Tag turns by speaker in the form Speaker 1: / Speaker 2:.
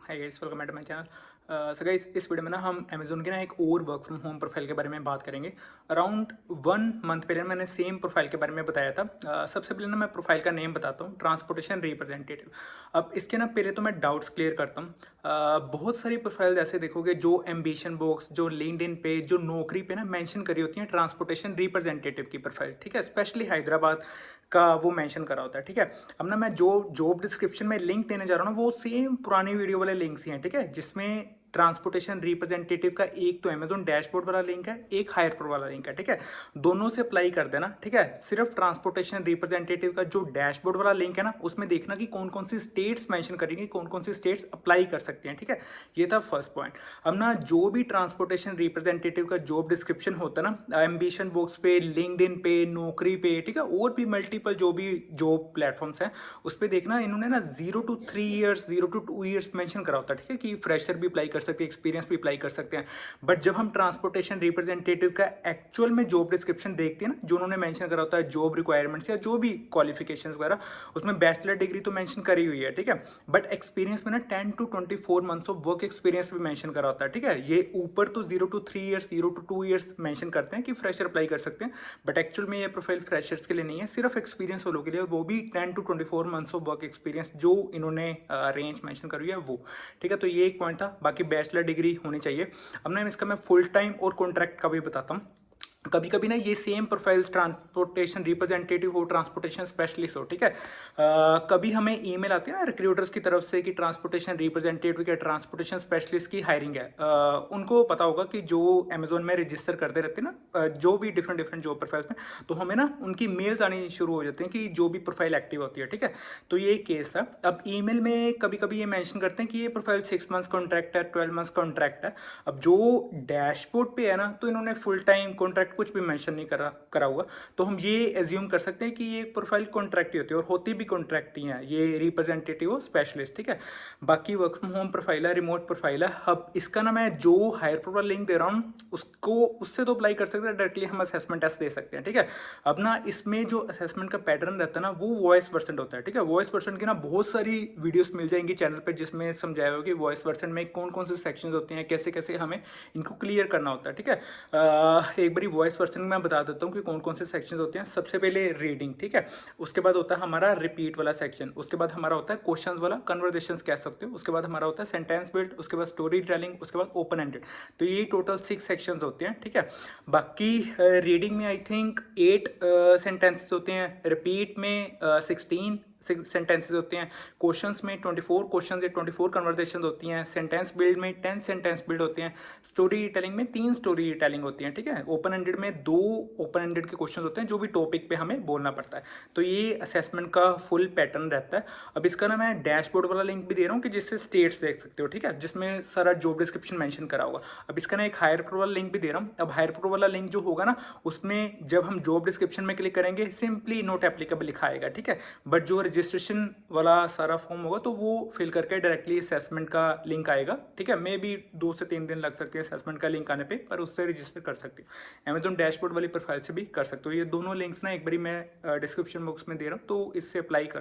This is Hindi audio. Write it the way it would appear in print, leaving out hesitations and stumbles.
Speaker 1: Hi guys, welcome back to my channel. So guys, इस वीडियो में ना हम अमेजोन की ना एक और वर्क फ्रॉम होम प्रोफाइल के बारे में बात करेंगे। अराउंड 1 मंथ पहले मैंने सेम प्रोफाइल के बारे में बताया था। सबसे पहले ना मैं प्रोफाइल का नेम बताता हूँ, ट्रांसपोर्टेशन रिप्रेजेंटेटिव। अब इसके ना पहले तो मैं डाउट्स क्लियर करता हूँ। बहुत सारी प्रोफाइल ऐसे देखोगे जो एम्बिशन बॉक्स, जो लिंक्डइन पे, जो नौकरी पे ना मेंशन करी होती है ट्रांसपोर्टेशन रिप्रेजेंटेटिव की प्रोफाइल, ठीक है। स्पेशली हैदराबाद का वो मेंशन करा होता है, ठीक है। अब ना मैं जो जॉब डिस्क्रिप्शन में लिंक देने जा रहा हूँ ना, वो सेम पुरानी वीडियो वाले लिंक्स ही हैं, ठीक है, जिसमें ट्रांसपोर्टेशन रिप्रेजेंटेटिव का एक तो अमेजोन डैशबोर्ड वाला लिंक है, एक हायरप्रो वाला लिंक है, ठीक है। दोनों से अप्लाई कर देना, ठीक है। सिर्फ ट्रांसपोर्टेशन रिप्रेजेंटेटिव का जो डैशबोर्ड वाला लिंक है ना, उसमें देखना कि कौन कौन सी स्टेट्स मेंशन करेंगे, कौन कौन सी स्टेट्स अप्लाई कर सकती हैं, ठीक है। ये था फर्स्ट पॉइंट। अब ना जो भी ट्रांसपोर्टेशन रिप्रेजेंटेटिव का जॉब डिस्क्रिप्शन होता है ना, एम्बिशन बॉक्स पे, लिंक्डइन पे, नौकरी पे, ठीक है, और भी मल्टीपल जो भी जॉब प्लेटफॉर्म्स हैं, उस पर देखना इन्होंने ना 0 to 3 years, 0 to 2 years mention करा होता है, ठीक है, कि फ्रेशर भी अप्लाई कर सकते हैं, एक्सपीरियंस भी अप्लाई कर सकते हैं। बट जब हम ट्रांसपोर्टेशन रिप्रेजेंटेटिव का एक्चुअल में जॉब डिस्क्रिप्शन देखते हैं ना, जो उन्होंने मेंशन करा होता है जॉब रिक्वायरमेंट्स या जो भी क्वालिफिकेशन वगैरह, उसमें बैचलर डिग्री तो मेंशन करी हुई है, ठीक है। बट एक्सपीरियंस में ना 10 to 24 months of work experience भी मेंशन करा होता है, ठीक है। ये ऊपर तो 0 to 3 years, 0 to 2 years mention करते हैं कि फ्रेशर अप्लाई कर सकते हैं, बट एक्चुअल में ये प्रोफाइल फ्रेशर्स के लिए नहीं है, सिर्फ एक्सपीरियंस वालों के लिए, वो भी 10 to 24 months of work experience जो इन्होंने रेंज मेंशन करी है वो, ठीक है। तो ये एक पॉइंट था। बाकी बैचलर डिग्री होनी चाहिए। अब ना इसका मैं फुल टाइम और कॉन्ट्रैक्ट का भी बताता हूँ। कभी कभी ना ये सेम प्रोफाइल्स ट्रांसपोर्टेशन रिप्रेजेंटेटिव हो, ट्रांसपोर्टेशन स्पेशलिस्ट हो, ठीक है। कभी हमें ईमेल आते हैं ना रिक्रूटर्स की तरफ से कि ट्रांसपोर्टेशन रिप्रेजेंटेटिव या ट्रांसपोर्टेशन स्पेशलिस्ट की हायरिंग है। उनको पता होगा कि जो अमेजोन में रजिस्टर करते रहते हैं ना, जो भी डिफरेंट डिफरेंट जॉब प्रोफाइल्स में, तो हमें ना उनकी मेल्स आनी शुरू हो जाती हैं कि जो भी प्रोफाइल एक्टिव होती है, ठीक है। तो ये केस था। अब ईमेल में कभी कभी ये मेंशन करते हैं कि ये प्रोफाइल 6 मंथ्स कॉन्ट्रैक्ट है, 12 मंथ्स कॉन्ट्रैक्ट है। अब जो डैशबोर्ड पे है ना, तो इन्होंने फुल टाइम कॉन्ट्रैक्ट कुछ भी मेंशन नहीं करा हुआ, तो हम ये एज्यूम कर सकते हैं कि ये प्रोफाइल कॉन्ट्रैक्ट ही होती है, और होती भी कॉन्ट्रैक्ट ही है, ये रिप्रेजेंटेटिव हो, स्पेशलिस्ट, ठीक है। बाकी वर्क फ्रॉम होम प्रोफाइल है, रिमोट प्रोफाइल है। अब इसका ना मैं जो हायर प्रोफाइल लिंक दे रहा हूँ उसको, उससे तो अप्लाई कर सकते हैं डायरेक्टली, हम असेसमेंट टेस्ट दे सकते हैं, ठीक है। अब ना इसमें जो असेसमेंट का पैटर्न रहता है ना, वो वॉइस वर्सन होता है, ठीक है। वॉइस वर्सन की ना बहुत सारी वीडियोस मिल जाएंगी चैनल पे, जिसमें समझाया होगा कि वॉइस वर्सन में कौन कौन से सेक्शंस होते हैं, कैसे कैसे हमें इनको क्लियर करना होता है, ठीक है। एक बारी वॉइस वर्सन में मैं बता देता हूँ कि कौन कौन से सेक्शंस होते हैं। सबसे पहले रीडिंग, ठीक है। उसके बाद होता है हमारा रिपीट वाला सेक्शन। उसके बाद हमारा होता है क्वेश्चंस वाला, कन्वर्सेशंस कह सकते हो। उसके बाद हमारा होता है सेंटेंस बिल्ड। उसके बाद स्टोरी टेलिंग। उसके बाद ओपन एंडेड। तो ये टोटल 6 सेक्शंस होते हैं, ठीक है। बाकी रीडिंग में आई थिंक 8 सेंटेंसेस होते हैं, रिपीट में 16 सेंटेंसेस होते हैं, क्वेश्चंस में 24 क्वेश्चंस या 24 कन्वर्सेशन होती हैं, सेंटेंस बिल्ड में 10 सेंटेंस बिल्ड होते हैं, स्टोरी टेलिंग में 3 स्टोरी टेलिंग होती हैं, ठीक है। ओपन एंडेड में 2 ओपन एंडेड के क्वेश्चन होते हैं, जो भी टॉपिक पे हमें बोलना पड़ता है। तो ये असेसमेंट का फुल पैटर्न रहता है। अब इसका ना मैं डैशबोर्ड वाला लिंक भी दे रहा हूँ कि जिससे स्टेट्स देख सकते हो, ठीक है, जिसमें सारा जॉब डिस्क्रिप्शन मेंशन करा होगा। अब इसका ना एक हायर प्रो वाला लिंक भी दे रहा हूँ। अब हायर प्रो वाला लिंक जो होगा ना, उसमें जब हम जॉब डिस्क्रिप्शन में क्लिक करेंगे, सिंपली नॉट एप्लीकेबल लिखा आएगा, ठीक है। बट जो रजिस्ट्रेशन वाला सारा फॉर्म होगा, तो वो फिल करके डायरेक्टली असेसमेंट का लिंक आएगा, ठीक है। मे भी 2 से 3 दिन लग सकते हैं असेसमेंट का लिंक आने पे, पर उससे रजिस्टर कर सकते हो। अमेजोन डैशबोर्ड वाली प्रोफाइल से भी कर सकते हो। ये दोनों लिंक्स ना एक बारी मैं डिस्क्रिप्शन बॉक्स में दे रहा हूँ, तो इससे अप्लाई कर